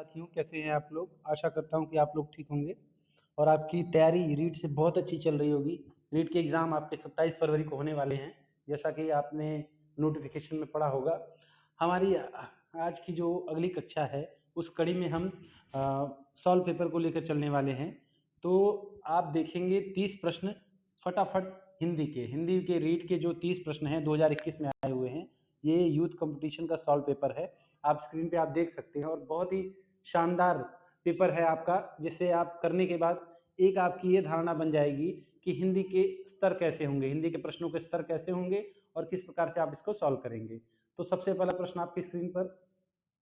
साथियों, कैसे हैं आप लोग। आशा करता हूं कि आप लोग ठीक होंगे और आपकी तैयारी रीट से बहुत अच्छी चल रही होगी। रीट के एग्ज़ाम आपके 27 फरवरी को होने वाले हैं, जैसा कि आपने नोटिफिकेशन में पढ़ा होगा। हमारी आज की जो अगली कक्षा है उस कड़ी में हम सॉल्व पेपर को लेकर चलने वाले हैं। तो आप देखेंगे 30 प्रश्न फटाफट हिंदी के रीट के जो 30 प्रश्न हैं 2021 में आए हुए हैं। ये यूथ कंपटीशन का सॉल्व पेपर है। आप स्क्रीन पे आप देख सकते हैं और बहुत ही शानदार पेपर है आपका, जिसे आप करने के बाद एक आपकी ये धारणा बन जाएगी कि हिंदी के स्तर कैसे होंगे, हिंदी के प्रश्नों के स्तर कैसे होंगे और किस प्रकार से आप इसको सॉल्व करेंगे। तो सबसे पहला प्रश्न आपकी स्क्रीन पर,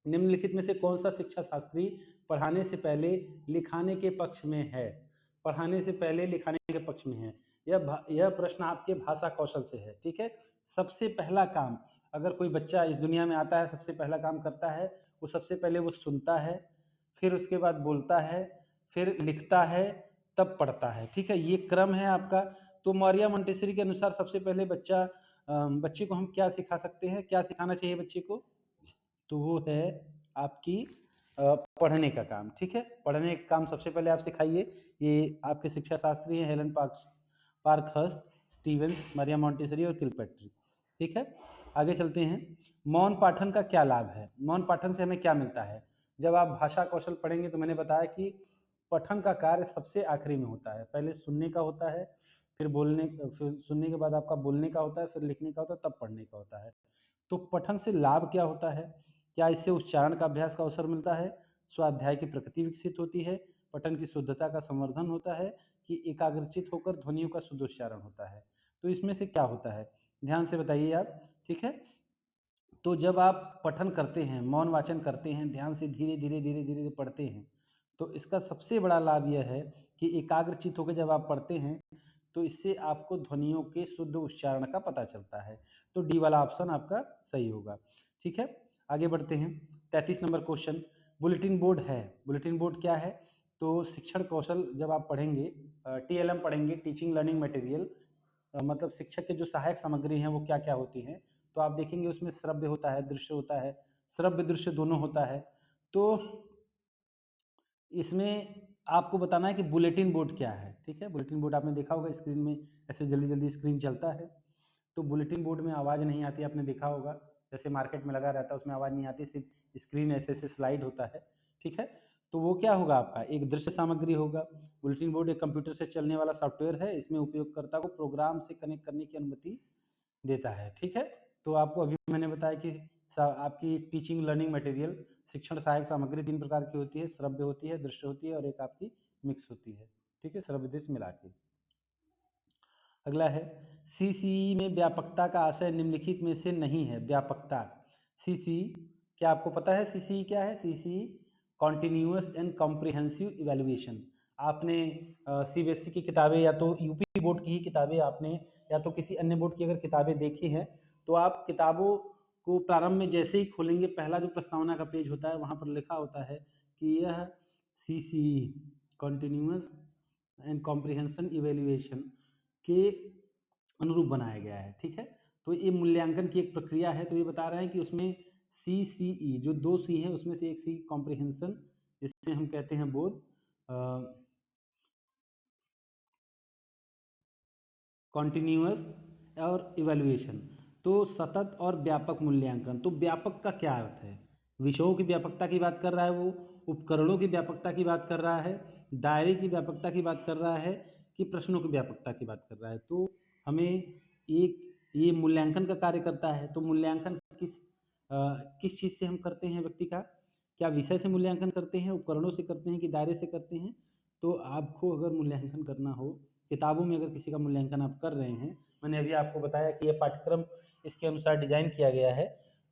निम्नलिखित में से कौन सा शिक्षा शास्त्री पढ़ाने से पहले लिखाने के पक्ष में है। पढ़ाने से पहले लिखाने के पक्ष में है। यह प्रश्न आपके भाषा कौशल से है। ठीक है, सबसे पहला काम अगर कोई बच्चा इस दुनिया में आता है, सबसे पहला काम करता है वो सबसे पहले वो सुनता है, फिर उसके बाद बोलता है, फिर लिखता है, तब पढ़ता है। ठीक है, ये क्रम है आपका। तो मौर्या मोंटेसरी के अनुसार सबसे पहले बच्चे को हम क्या सिखा सकते हैं, क्या सिखाना चाहिए बच्चे को, तो वो है आपकी पढ़ने का काम। ठीक है, पढ़ने का काम सबसे पहले आप सिखाइए। ये आपके शिक्षा शास्त्री हैं हेलन पार्कहर्स्ट, स्टीवेंस, मरिया मोंटेसरी और किलपैट्री। ठीक है, आगे चलते हैं। मौन पाठन का क्या लाभ है, मौन पाठन से हमें क्या मिलता है। जब आप भाषा कौशल पढ़ेंगे तो मैंने बताया कि पठन का कार्य सबसे आखिरी में होता है। पहले सुनने का होता है, फिर सुनने के बाद आपका बोलने का होता है, फिर लिखने का होता है, तब पढ़ने का होता है। तो पठन से लाभ क्या होता है, क्या इससे उच्चारण का अभ्यास का अवसर मिलता है, स्वाध्याय की प्रकृति विकसित होती है, पठन की शुद्धता का संवर्धन होता है, कि एकाग्रचित होकर ध्वनियों का शुद्ध उच्चारण होता है। तो इसमें से क्या होता है, ध्यान से बताइए आप। ठीक है, तो जब आप पठन करते हैं, मौन वाचन करते हैं, ध्यान से धीरे धीरे धीरे धीरे पढ़ते हैं, तो इसका सबसे बड़ा लाभ यह है कि एकाग्रचित होकर जब आप पढ़ते हैं तो इससे आपको ध्वनियों के शुद्ध उच्चारण का पता चलता है। तो डी वाला ऑप्शन आपका सही होगा। ठीक है, आगे बढ़ते हैं। 33 नंबर क्वेश्चन, बुलेटिन बोर्ड है। बुलेटिन बोर्ड क्या है, तो शिक्षण कौशल जब आप पढ़ेंगे, टीएलएम पढ़ेंगे, टीचिंग लर्निंग मटेरियल, मतलब शिक्षक के जो सहायक सामग्री हैं वो क्या क्या होती हैं, तो आप देखेंगे उसमें श्रव्य होता है, दृश्य होता है, श्रव्य दृश्य दोनों होता है। तो इसमें आपको बताना है कि बुलेटिन बोर्ड क्या है। ठीक है, बुलेटिन बोर्ड आपने देखा होगा स्क्रीन में, ऐसे जल्दी जल्दी स्क्रीन चलता है। तो बुलेटिन बोर्ड में आवाज़ नहीं आती, आपने देखा होगा, जैसे मार्केट में लगा रहता है उसमें आवाज़ नहीं आती, सिर्फ स्क्रीन ऐसे ऐसे स्लाइड होता है। ठीक है, तो वो क्या होगा, आपका एक दृश्य सामग्री होगा। बुलेटिन बोर्ड एक कंप्यूटर से चलने वाला सॉफ्टवेयर है, इसमें उपयोगकर्ता को प्रोग्राम से कनेक्ट करने की अनुमति देता है। ठीक है, तो आपको अभी मैंने बताया कि आपकी टीचिंग लर्निंग मटेरियल, शिक्षण सहायक सामग्री 3 प्रकार की होती है, श्रव्य होती है, दृश्य होती है और एक आपकी मिक्स होती है। ठीक है, श्रव्य दृश्य मिला के। अगला है, सीसीई में व्यापकता का आशय निम्नलिखित में से नहीं है। व्यापकता, सीसीई क्या आपको पता है, सीसीई क्या है। CCE continuous and comprehensive evaluation. आपने सीबीएसई की किताबें या तो यूपी बोर्ड की ही किताबें आपने या तो किसी अन्य बोर्ड की अगर किताबें देखी हैं, तो आप किताबों को प्रारंभ में जैसे ही खोलेंगे, पहला जो प्रस्तावना का पेज होता है वहाँ पर लिखा होता है कि यह CCE continuous and comprehension evaluation के अनुरूप बनाया गया है। ठीक है, तो ये मूल्यांकन की एक प्रक्रिया है। तो ये बता रहे हैं कि उसमें सीसीई जो 2 सी है उसमें से एक सी कॉम्प्रिहेंशन, जिससे हम कहते हैं बोध, कॉन्टिन्यूअस और इवैल्यूएशन। तो सतत और व्यापक मूल्यांकन, तो व्यापक का क्या अर्थ है, विषयों की व्यापकता की बात कर रहा है वो, उपकरणों की व्यापकता की बात कर रहा है, दायरे की व्यापकता की बात कर रहा है, कि प्रश्नों की व्यापकता की बात कर रहा है। तो हमें एक ये मूल्यांकन का कार्य करता है। तो मूल्यांकन किस चीज़ से हम करते हैं व्यक्ति का, क्या विषय से मूल्यांकन करते हैं, उपकरणों से करते हैं कि दायरे से करते हैं। तो आपको अगर मूल्यांकन करना हो, किताबों में अगर किसी का मूल्यांकन आप कर रहे हैं, मैंने अभी आपको बताया कि यह पाठ्यक्रम इसके अनुसार डिजाइन किया गया है,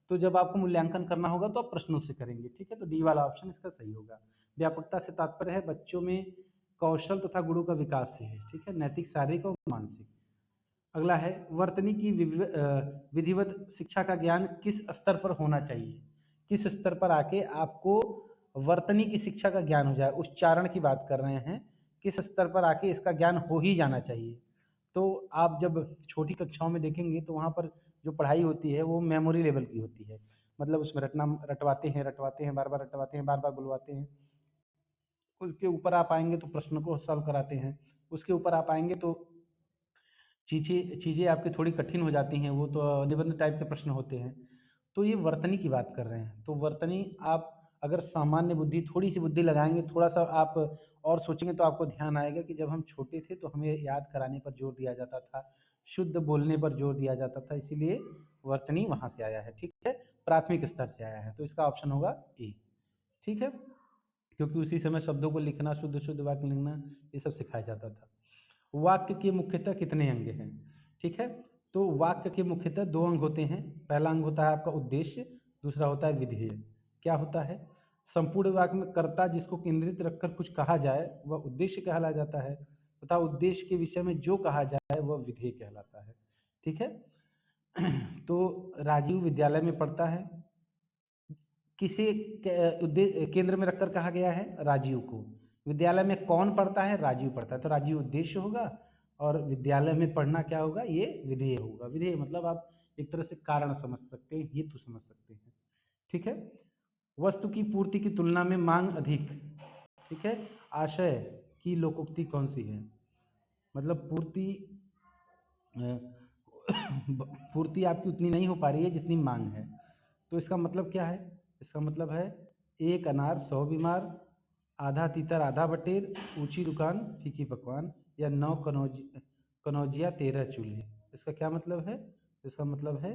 तो जब आपको मूल्यांकन करना होगा तो आप प्रश्नों से करेंगे। ठीक है, तो डी वाला ऑप्शन इसका सही होगा। व्यापकता से तात्पर्य है बच्चों में कौशल तथा गुणों का विकास से है। ठीक है, नैतिक, शारीरिक और मानसिक। अगला है, वर्तनी की विधिवत शिक्षा का ज्ञान किस स्तर पर होना चाहिए। किस स्तर पर आके आपको वर्तनी की शिक्षा का ज्ञान हो जाए, उच्चारण की बात कर रहे हैं, किस स्तर पर आके इसका ज्ञान हो ही जाना चाहिए। तो आप जब छोटी कक्षाओं में देखेंगे तो वहाँ पर जो पढ़ाई होती है वो मेमोरी लेवल की होती है। मतलब उसमें रटवाते हैं, बार बार रटवाते हैं, बार बार बुलवाते हैं। उसके ऊपर आप आएंगे तो प्रश्न को सॉल्व कराते हैं। उसके ऊपर आप आएंगे तो चीज़ें चीज़ें आपकी थोड़ी कठिन हो जाती हैं, वो तो निबंध टाइप के प्रश्न होते हैं। तो ये वर्तनी की बात कर रहे हैं, तो वर्तनी आप अगर सामान्य बुद्धि, थोड़ी सी बुद्धि लगाएंगे, थोड़ा सा आप और सोचेंगे तो आपको ध्यान आएगा कि जब हम छोटे थे तो हमें याद कराने पर जोर दिया जाता था, शुद्ध बोलने पर जोर दिया जाता था, इसीलिए वर्तनी वहाँ से आया है। ठीक है, प्राथमिक स्तर से आया है, तो इसका ऑप्शन होगा ए। ठीक है, क्योंकि उसी समय शब्दों को लिखना, शुद्ध शुद्ध वाक्य लिखना, ये सब सिखाया जाता था। वाक्य के मुख्यतः कितने अंग हैं? ठीक है, तो वाक्य के मुख्यतः दो अंग होते हैं। पहला अंग होता है आपका उद्देश्य, दूसरा होता है विधेय। क्या होता है? संपूर्ण वाक्य में कर्ता जिसको केंद्रित रखकर कुछ कहा जाए वह उद्देश्य कहला जाता है, तथा उद्देश्य के विषय में जो कहा जाए वह विधेय कहलाता है। ठीक है, तो राजीव विद्यालय में पढ़ता है, किसे केंद्र में रखकर कहा गया है? राजीव को। विद्यालय में कौन पढ़ता है? राजीव पढ़ता है, तो राजीव उद्देश्य होगा, और विद्यालय में पढ़ना क्या होगा? ये विधेय होगा। विधेय मतलब आप एक तरह से कारण समझ सकते हैं, हेतु समझ सकते हैं। ठीक है, वस्तु की पूर्ति की तुलना में मांग अधिक। ठीक है, आशय की लोकोक्ति कौन सी है? मतलब पूर्ति पूर्ति आपकी उतनी नहीं हो पा रही है जितनी मांग है, तो इसका मतलब क्या है? इसका मतलब है एक अनार 100 बीमार, आधा तीतर आधा बटेर, ऊंची दुकान फीकी पकवान, या 9 कनौजिया 13 चूल्हे। इसका क्या मतलब है? इसका मतलब है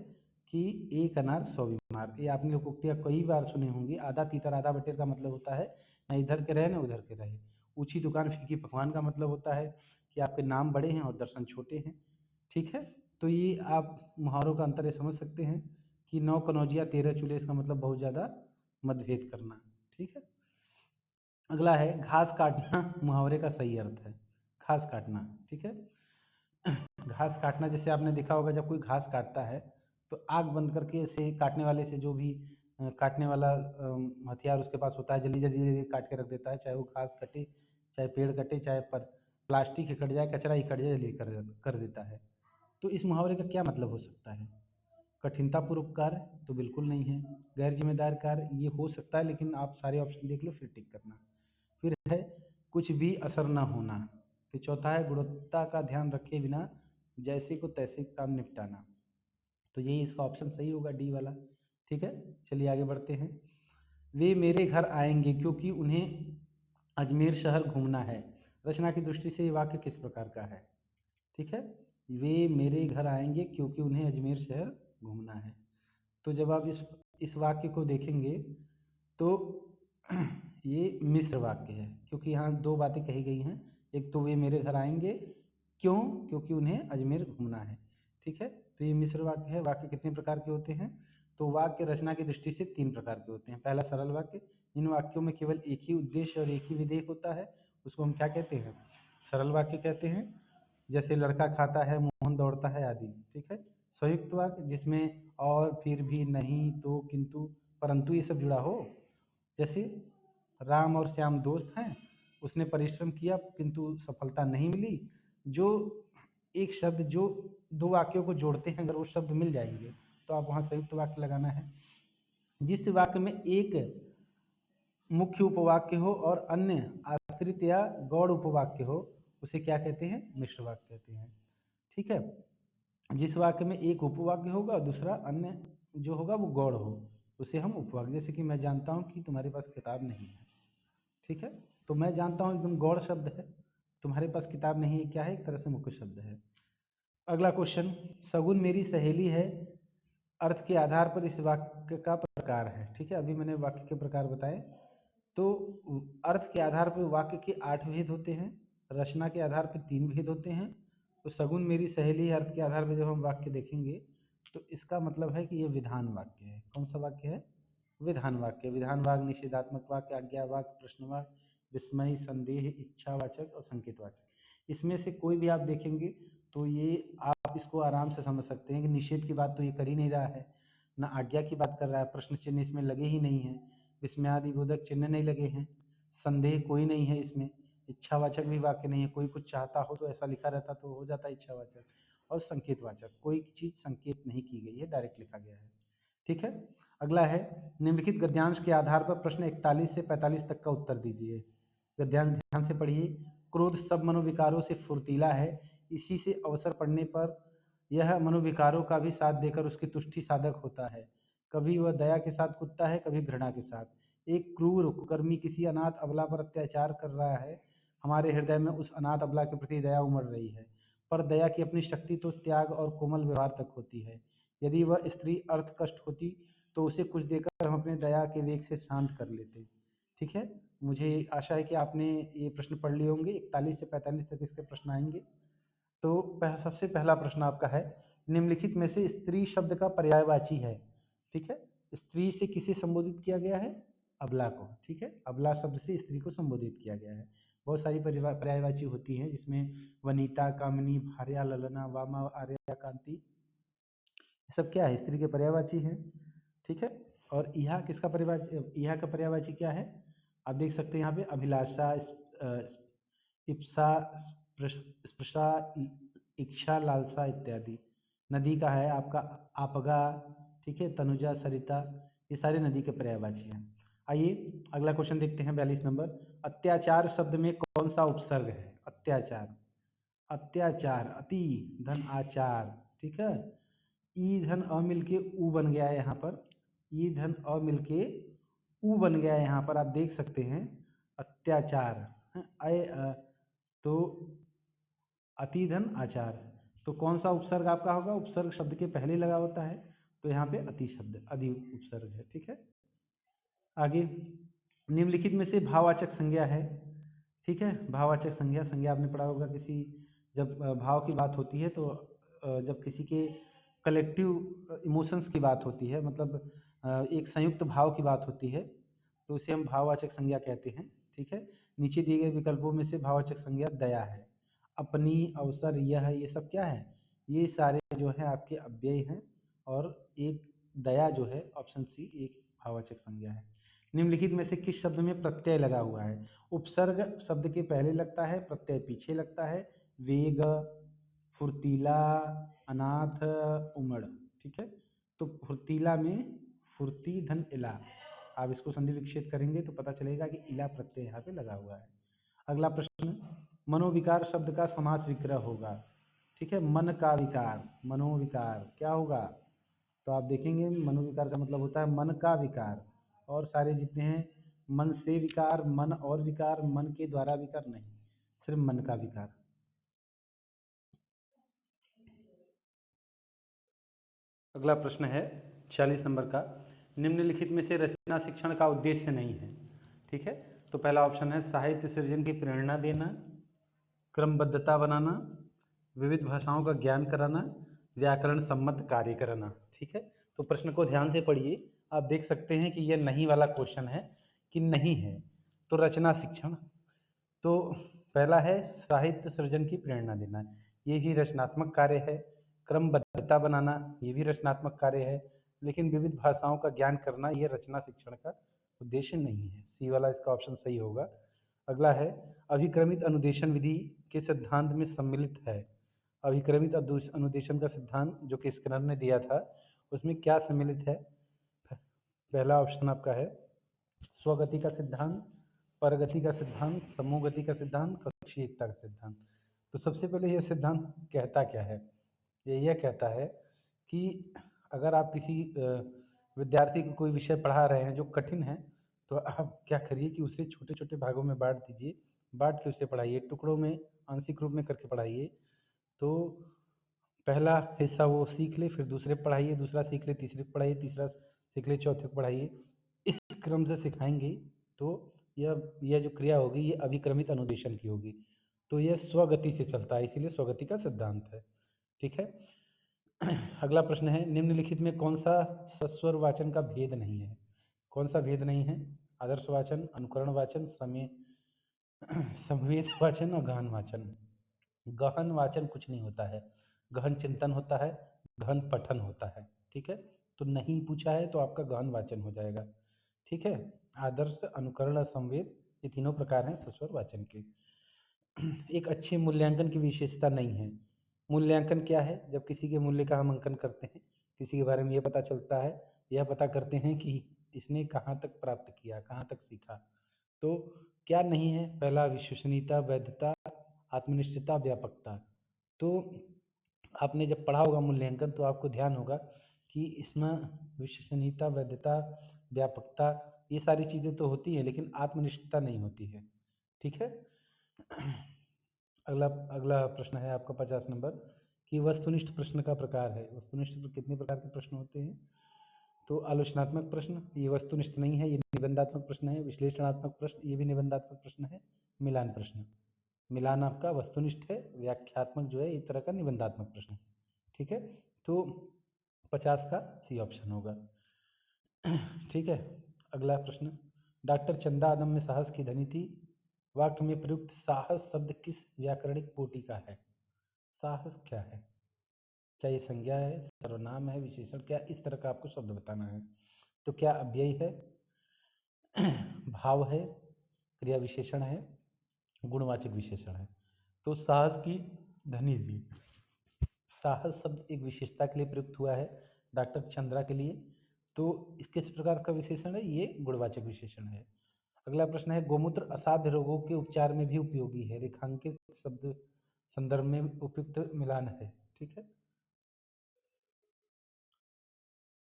कि एक अनार 100 बीमार। ये आपने लोकोक्तियाँ कई बार सुनी होंगी। आधा तीतर आधा बटेर का मतलब होता है न इधर के रहे न उधर के रहे। ऊंची दुकान फीकी पकवान का मतलब होता है कि आपके नाम बड़े हैं और दर्शन छोटे हैं। ठीक है, तो ये आप मुहावरों का अंतर ये समझ सकते हैं कि 9 कनौजिया 13 चूल्हे, इसका मतलब बहुत ज़्यादा मतभेद करना। ठीक है, अगला है घास काटना मुहावरे का सही अर्थ है। घास काटना, ठीक है, घास काटना जैसे आपने देखा होगा, जब कोई घास काटता है तो आग बंद करके ऐसे काटने वाले से, जो भी काटने वाला हथियार उसके पास होता है, जल्दी जल्दी जल्दी काट के रख देता है, चाहे वो घास कटे, चाहे पेड़ कटे, चाहे पर प्लास्टिक ही कट जाए, कचरा ही कट जाए, जल्दी कर देता है। तो इस मुहावरे का क्या मतलब हो सकता है? कठिनतापूर्वक कार्य तो बिल्कुल नहीं है। गैर जिम्मेदार कार्य ये हो सकता है, लेकिन आप सारे ऑप्शन देख लो फिर टिक करना। फिर है कुछ भी असर न होना। फिर चौथा है गुणवत्ता का ध्यान रखे बिना जैसे को तैसे काम निपटाना। तो यही इसका ऑप्शन सही होगा, डी वाला। ठीक है, चलिए आगे बढ़ते हैं। वे मेरे घर आएंगे क्योंकि उन्हें अजमेर शहर घूमना है। रचना की दृष्टि से ये वाक्य किस प्रकार का है? ठीक है, वे मेरे घर आएंगे क्योंकि उन्हें अजमेर शहर घूमना है। तो जब आप इस वाक्य को देखेंगे तो ये मिश्र वाक्य है, क्योंकि यहाँ दो बातें कही गई हैं। एक तो वे मेरे घर आएंगे, क्यों? क्योंकि उन्हें अजमेर घूमना है। ठीक है, तो ये मिश्र वाक्य है। वाक्य कितने प्रकार के होते हैं? तो वाक्य रचना की दृष्टि से 3 प्रकार के होते हैं। पहला सरल वाक्य, इन वाक्यों में केवल एक ही उद्देश्य और एक ही विधेय होता है, उसको हम क्या कहते हैं? सरल वाक्य कहते हैं। जैसे लड़का खाता है, मोहन दौड़ता है आदि। ठीक है, संयुक्त वाक्य जिसमें और, फिर भी, नहीं, तो, किंतु, परंतु ये सब जुड़ा हो। जैसे राम और श्याम दोस्त हैं, उसने परिश्रम किया किंतु सफलता नहीं मिली। जो एक शब्द जो दो वाक्यों को जोड़ते हैं, अगर वो शब्द मिल जाएंगे तो आप वहाँ संयुक्त वाक्य लगाना है। जिस वाक्य में एक मुख्य उपवाक्य हो और अन्य आश्रित या गौड़ उपवाक्य हो, उसे क्या कहते हैं? मिश्र वाक्य कहते हैं। ठीक है, जिस वाक्य में एक उपवाक्य होगा और दूसरा अन्य जो होगा वो गौड़ हो, उसे हम उपवाक्य। जैसे कि मैं जानता हूँ कि तुम्हारे पास किताब नहीं है। ठीक है, तो मैं जानता हूँ एकदम गौड़ शब्द है, तुम्हारे पास किताब नहीं है क्या है? एक तरह से मुख्य शब्द है। अगला क्वेश्चन, सगुन मेरी सहेली है अर्थ के आधार पर इस वाक्य का प्रकार है। ठीक है, अभी मैंने वाक्य के प्रकार बताए। तो अर्थ के आधार पर वाक्य के 8 भेद होते हैं, रचना के आधार पर 3 भेद होते हैं। तो सगुन मेरी सहेली अर्थ के आधार पर जब हम वाक्य देखेंगे तो इसका मतलब है कि ये विधान वाक्य है। कौन सा वाक्य है? विधान वाक्य। विधान वाक्य निषेधात्मक वाक्य, आज्ञा वाक्य, प्रश्न वाक्य, विस्मय, संदेह, इच्छावाचक और संकेतवाचक। इसमें से कोई भी आप देखेंगे तो ये आप इसको आराम से समझ सकते हैं कि निषेध की बात तो ये कर ही नहीं रहा है, ना आज्ञा की बात कर रहा है, प्रश्न चिन्ह इसमें लगे ही नहीं है, विस्मयादि बोधक चिन्ह नहीं लगे हैं, संदेह कोई नहीं है इसमें, इच्छावाचक भी वाक्य नहीं है। कोई कुछ चाहता हो तो ऐसा लिखा रहता तो हो जाता इच्छावाचक, और संकेतवाचक कोई चीज़ संकेत नहीं की गई है, डायरेक्ट लिखा गया है। ठीक है, अगला है, निम्नलिखित गद्यांश के आधार पर प्रश्न 41 से 45 तक का उत्तर दीजिए। गद्यांश ध्यान से पढ़िए। क्रोध सब मनोविकारों से फुर्तीला है, इसी से अवसर पड़ने पर यह मनोविकारों का भी साथ देकर उसकी तुष्टि साधक होता है। कभी वह दया के साथ कुत्ता है, कभी घृणा के साथ। एक क्रूर कुकर्मी किसी अनाथ अबला पर अत्याचार कर रहा है, हमारे हृदय में उस अनाथ अबला के प्रति दया उमड़ रही है, पर दया की अपनी शक्ति तो त्याग और कोमल व्यवहार तक होती है। यदि वह स्त्री अर्थ कष्ट होती तो उसे कुछ देकर हम अपने दया के वेग से शांत कर लेते। ठीक है, मुझे आशा है कि आपने ये प्रश्न पढ़ लिए होंगे। 41 से 45 तक इसके प्रश्न आएंगे। तो सबसे पहला प्रश्न आपका है, निम्नलिखित में से स्त्री शब्द का पर्यायवाची है। ठीक है, स्त्री से किसे संबोधित किया गया है? अबला को। ठीक है, अबला शब्द से स्त्री को संबोधित किया गया है। बहुत सारी पर्यायवाची होती हैं, जिसमें वनिता, कामिनी, भार्या, ललना, वामा, आर्या, कांति, ये सब क्या है? स्त्री के पर्यायवाची हैं। ठीक है, और इहा किसका पर्यायवाची? इहा का पर्यायवाची क्या है? आप देख सकते हैं यहाँ पे अभिलाषा, इप्सा, स्पृशा, इच्छा, लालसा इत्यादि। नदी का है आपका आपगा। ठीक है, तनुजा, सरिता, ये सारे नदी के पर्यायवाची हैं। आइए अगला क्वेश्चन देखते हैं, 42 नंबर। अत्याचार शब्द में कौन सा उपसर्ग है? अत्याचार, अत्याचार, अति धन आचार। ठीक है, ई धन अ मिलके उ बन गया है यहाँ पर। ई धन अ मिलके उ बन गया है यहाँ पर, आप देख सकते हैं। अत्याचार, तो अति धन आचार, तो कौन सा उपसर्ग आपका होगा? उपसर्ग शब्द के पहले लगा होता है, तो यहाँ पे अति शब्द अधि उपसर्ग है। ठीक है, आगे निम्नलिखित में से भाववाचक संज्ञा है। ठीक है, भाववाचक संज्ञा, संज्ञा आपने पढ़ा होगा किसी, जब भाव की बात होती है तो जब किसी के कलेक्टिव इमोशंस की बात होती है, मतलब एक संयुक्त भाव की बात होती है, तो उसे हम भाववाचक संज्ञा कहते हैं। ठीक है, नीचे दिए गए विकल्पों में से भाववाचक संज्ञा दया है, अपनी, अवसर, यह, ये सब क्या है? ये सारे जो है आपके अव्यय हैं, और एक दया जो है ऑप्शन सी एक भाववाचक संज्ञा है। निम्नलिखित में से किस शब्द में प्रत्यय लगा हुआ है? उपसर्ग शब्द के पहले लगता है, प्रत्यय पीछे लगता है। वेग, फुर्तीला, अनाथ, उमड़। ठीक है, तो फुर्तीला में फुर्ती धन इला, आप इसको संधि विच्छेद करेंगे तो पता चलेगा कि इला प्रत्यय यहाँ पे लगा हुआ है। अगला प्रश्न, मनोविकार शब्द का समास विग्रह होगा। ठीक है, मन का विकार, मनोविकार क्या होगा? तो आप देखेंगे मनोविकार का मतलब होता है मन का विकार, और सारे जितने हैं मन से विकार, मन और विकार, मन के द्वारा विकार नहीं, सिर्फ मन का विकार। अगला प्रश्न है 46 नंबर का, निम्नलिखित में से रचना शिक्षण का उद्देश्य नहीं है। ठीक है, तो पहला ऑप्शन है साहित्य सृजन की प्रेरणा देना, क्रमबद्धता बनाना, विविध भाषाओं का ज्ञान कराना, व्याकरण सम्मत कार्य कराना। ठीक है, तो प्रश्न को ध्यान से पढ़िए। आप देख सकते हैं कि यह नहीं वाला क्वेश्चन है कि नहीं है, तो रचना शिक्षण, तो पहला है साहित्य सृजन की प्रेरणा देना, ये ही रचनात्मक कार्य है। क्रमबद्धता बनाना, ये भी रचनात्मक कार्य है। लेकिन विविध भाषाओं का ज्ञान करना, यह रचना शिक्षण का उद्देश्य नहीं है। सी वाला इसका ऑप्शन सही होगा। अगला है अभिक्रमित अनुदेशन विधि के सिद्धांत में सम्मिलित है। अभिक्रमित अनुदेशन का सिद्धांत जो कि स्किनर ने दिया था, उसमें क्या सम्मिलित है? पहला ऑप्शन आपका है स्वगति का सिद्धांत, परगति का सिद्धांत, समूह गति का सिद्धांत, कक्षीय एकता का सिद्धांत। तो सबसे पहले यह सिद्धांत कहता क्या है? यह कहता है कि अगर आप किसी विद्यार्थी को कोई विषय पढ़ा रहे हैं जो कठिन है, तो आप क्या करिए कि उसे छोटे छोटे भागों में बांट दीजिए, बांट के उसे पढ़ाइए, टुकड़ों में आंशिक रूप में करके पढ़ाइए। तो पहला हिस्सा वो सीख ले, फिर दूसरे को पढ़ाइए, दूसरा सीख ले, तीसरे को पढ़ाइए, तीसरा सीख ले, चौथे को पढ़ाइए। इस क्रम से सिखाएंगे तो यह जो क्रिया होगी ये अभिक्रमित अनुदेशन की होगी। तो यह स्वगति से चलता है, इसीलिए स्वगति का सिद्धांत है। ठीक है, अगला प्रश्न है निम्नलिखित में कौन सा सस्वर वाचन का भेद नहीं है? कौन सा भेद नहीं है? आदर्श वाचन, अनुकरण वाचन, समय संवेद वाचन और गहन वाचन। गहन वाचन कुछ नहीं होता है, गहन चिंतन होता है, गहन पठन होता है। ठीक है, तो नहीं पूछा है तो आपका गहन वाचन हो जाएगा। ठीक है, आदर्श, अनुकरण और संवेद, ये तीनों प्रकार हैं सस्वर वाचन के। एक अच्छे मूल्यांकन की विशेषता नहीं है। मूल्यांकन क्या है? जब किसी के मूल्य का हम अंकन करते हैं, किसी के बारे में ये पता चलता है यह पता करते हैं कि इसने कहाँ तक प्राप्त किया, कहाँ तक सीखा। तो क्या नहीं है? पहला विश्वसनीयता, वैधता, आत्मनिष्ठता, व्यापकता। तो आपने जब पढ़ा होगा मूल्यांकन तो आपको ध्यान होगा कि इसमें विश्वसनीयता, वैधता, व्यापकता ये सारी चीज़ें तो होती हैं, लेकिन आत्मनिष्ठता नहीं होती है। ठीक है। अगला अगला प्रश्न है आपका 50 नंबर कि वस्तुनिष्ठ प्रश्न का प्रकार है। वस्तुनिष्ठ कितने प्रकार के प्रश्न होते हैं? तो आलोचनात्मक प्रश्न ये वस्तुनिष्ठ नहीं है, ये निबंधात्मक प्रश्न है। विश्लेषणात्मक प्रश्न ये भी निबंधात्मक प्रश्न है। मिलान प्रश्न, मिलान आपका वस्तुनिष्ठ है, व्याख्यात्मक जो है एक तरह का निबंधात्मक प्रश्न। ठीक है, तो 50 का सी ऑप्शन होगा। ठीक है। अगला प्रश्न, डॉक्टर चंदा अदम्य साहस की धनी थी। वाक्य में प्रयुक्त साहस शब्द किस व्याकरणिक कोटि का है? साहस क्या है? क्या ये संज्ञा है, सर्वनाम है, विशेषण? क्या इस तरह का आपको शब्द बताना है। तो क्या अव्यय है, भाव है, क्रिया विशेषण है, गुणवाचक विशेषण है? तो साहस की धनी थी, साहस शब्द एक विशेषता के लिए प्रयुक्त हुआ है डॉक्टर चंद्रा के लिए। तो इस किस प्रकार का विशेषण है? ये गुणवाचक विशेषण है। अगला प्रश्न है, गोमूत्र असाध्य रोगों के उपचार में भी उपयोगी है। रेखांकित शब्द संदर्भ में उपयुक्त मिलान है। ठीक है,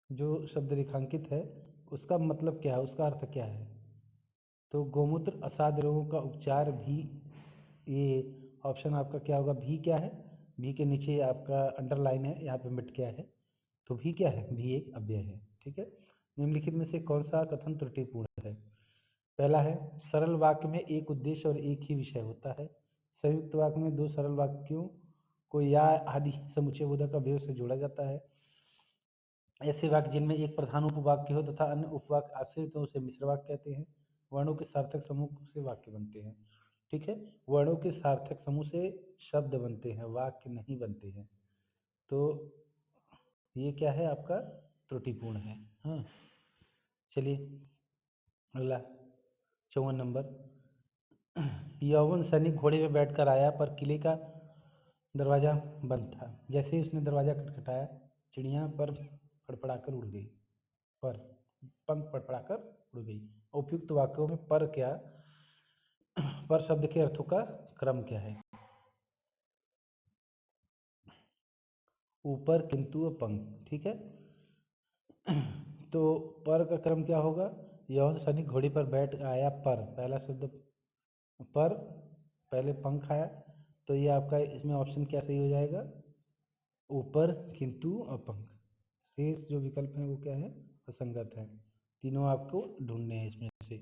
जो शब्द रेखांकित है उसका मतलब क्या है, उसका अर्थ क्या है? तो गोमूत्र असाध्य रोगों का उपचार भी, ये ऑप्शन आपका क्या होगा? भी क्या है? भी के नीचे आपका अंडरलाइन है, यहाँ पे मिट गया है। तो भी क्या है? भी एक अव्यय है। ठीक है। निम्नलिखित में से कौन सा कथन त्रुटिपूर्ण है? पहला है, सरल वाक्य में एक उद्देश्य और एक ही विषय होता है। संयुक्त वाक्य में दो सरल वाक्यों को या आदि समुच्चयबोधक अवयव से जोड़ा जाता है। ऐसे वाक्य जिनमें एक प्रधान उपवाक्य हो तथा अन्य उपवाक्य आश्रित हो उसे मिश्र वाक्य कहते हैं। वर्णों के सार्थक समूह से वाक्य बनते हैं। ठीक है, वर्णों के सार्थक समूह से शब्द बनते हैं, वाक्य नहीं बनते हैं। तो ये क्या है आपका? त्रुटिपूर्ण है। हाँ, चलिए अगला 54 नंबर, यौवन सैनिक घोड़े में बैठकर आया पर किले का दरवाजा बंद था। जैसे ही उसने दरवाजा खटखटाया चिड़िया पर फड़फड़ाकर उड़ गई। पर पंख फड़फड़ाकर उड़ गई। उपयुक्त वाक्यों में पर क्या, पर शब्द के अर्थों का क्रम क्या है? ऊपर, किंतु और पंख। ठीक है, तो पर का क्रम क्या होगा? यौन सैनिक घोड़े पर बैठ आया पर, पहला शब्द पर, पहले पंख आया। तो ये आपका इसमें ऑप्शन क्या सही हो जाएगा? ऊपर, किंतु और पंख। शेष जो विकल्प है वो क्या है? असंगत है। तीनों आपको ढूंढने हैं इसमें से।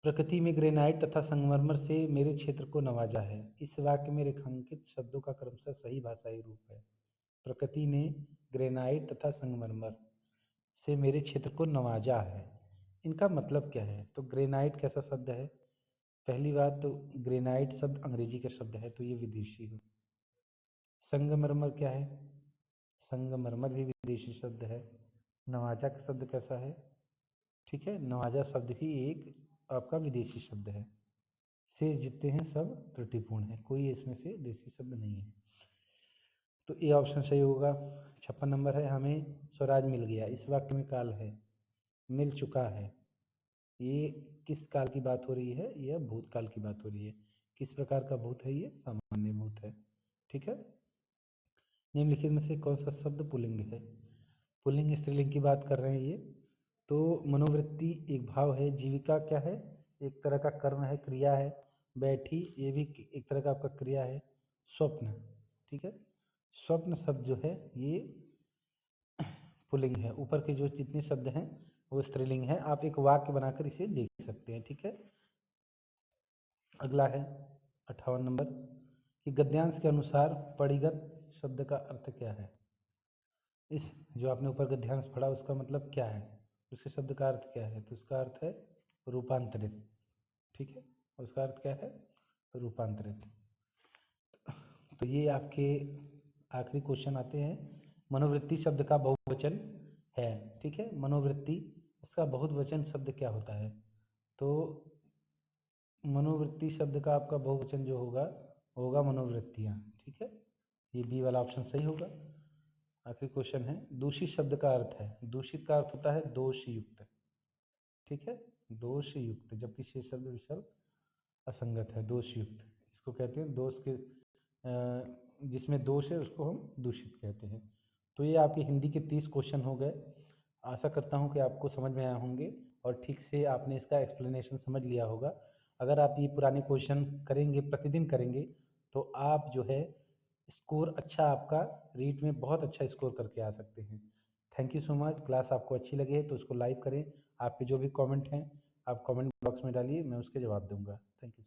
प्रकृति में ग्रेनाइट तथा संगमरमर से मेरे क्षेत्र को नवाजा है। इस वाक्य में रेखांकित शब्दों का क्रमशः सही भाषाई रूप है। प्रकृति ने ग्रेनाइट तथा संगमरमर से मेरे क्षेत्र को नवाजा है, इनका मतलब क्या है? तो ग्रेनाइट कैसा शब्द है? पहली बात तो ग्रेनाइट शब्द अंग्रेजी का शब्द है, तो ये विदेशी हो। संगमरमर क्या है? संगमरमर भी विदेशी शब्द है। नवाजा का शब्द कैसा है? ठीक है, नवाजा शब्द भी एक आपका विदेशी शब्द है। शेष जितने हैं सब त्रुटिपूर्ण है, कोई इसमें से देशी शब्द नहीं है। तो ए ऑप्शन सही होगा। 56 नंबर है, हमें स्वराज मिल गया। इस वाक्य में काल है, मिल चुका है। ये किस काल की बात हो रही है? यह भूतकाल की बात हो रही है। किस प्रकार का भूत है? ये सामान्य भूत है। ठीक है, निम्नलिखित में से कौन सा शब्द पुल्लिंग है? पुल्लिंग स्त्रीलिंग की बात कर रहे हैं ये। तो मनोवृत्ति एक भाव है। जीविका क्या है? एक तरह का कर्म है, क्रिया है। बैठी ये भी एक तरह का आपका क्रिया है। स्वप्न, ठीक है, स्वप्न शब्द जो है ये पुल्लिंग है। ऊपर के जो जितने शब्द हैं वो स्त्रीलिंग है। आप एक वाक्य बनाकर इसे देख सकते हैं। ठीक है, अगला है 58 नंबर कि गद्यांश के अनुसार पड़िगत शब्द का अर्थ क्या है? इस जो आपने ऊपर गद्यांश पढ़ा उसका मतलब क्या है, उसके शब्द का अर्थ क्या है? तो उसका अर्थ है रूपांतरित। ठीक है, उसका अर्थ क्या है? रूपांतरित। तो ये आपके आखिरी क्वेश्चन आते हैं। मनोवृत्ति शब्द का बहुवचन है। ठीक है, मनोवृत्ति इसका बहुवचन शब्द क्या होता है? तो मनोवृत्ति शब्द का आपका बहुवचन जो होगा होगा मनोवृत्तियाँ। ठीक है, ये बी वाला ऑप्शन सही होगा। आखिरी क्वेश्चन है, दूषित शब्द का अर्थ है, दूषित का अर्थ होता है दोष युक्त, ठीक है, दोष युक्त, जबकि शेष शब्द विसर्ग असंगत है, दोष युक्त, इसको कहते हैं दोष के जिसमें दोष है उसको हम दूषित कहते हैं। तो ये आपके हिंदी के 30 क्वेश्चन हो गए। आशा करता हूँ कि आपको समझ में आए होंगे और ठीक से आपने इसका एक्सप्लेनेशन समझ लिया होगा। अगर आप ये पुराने क्वेश्चन करेंगे, प्रतिदिन करेंगे, तो आप जो है स्कोर अच्छा आपका रीट में बहुत अच्छा स्कोर करके आ सकते हैं। Thank you so much. Class आपको अच्छी लगी है तो उसको लाइक करें। आपके जो भी कमेंट हैं आप कमेंट बॉक्स में डालिए, मैं उसके जवाब दूंगा। Thank you.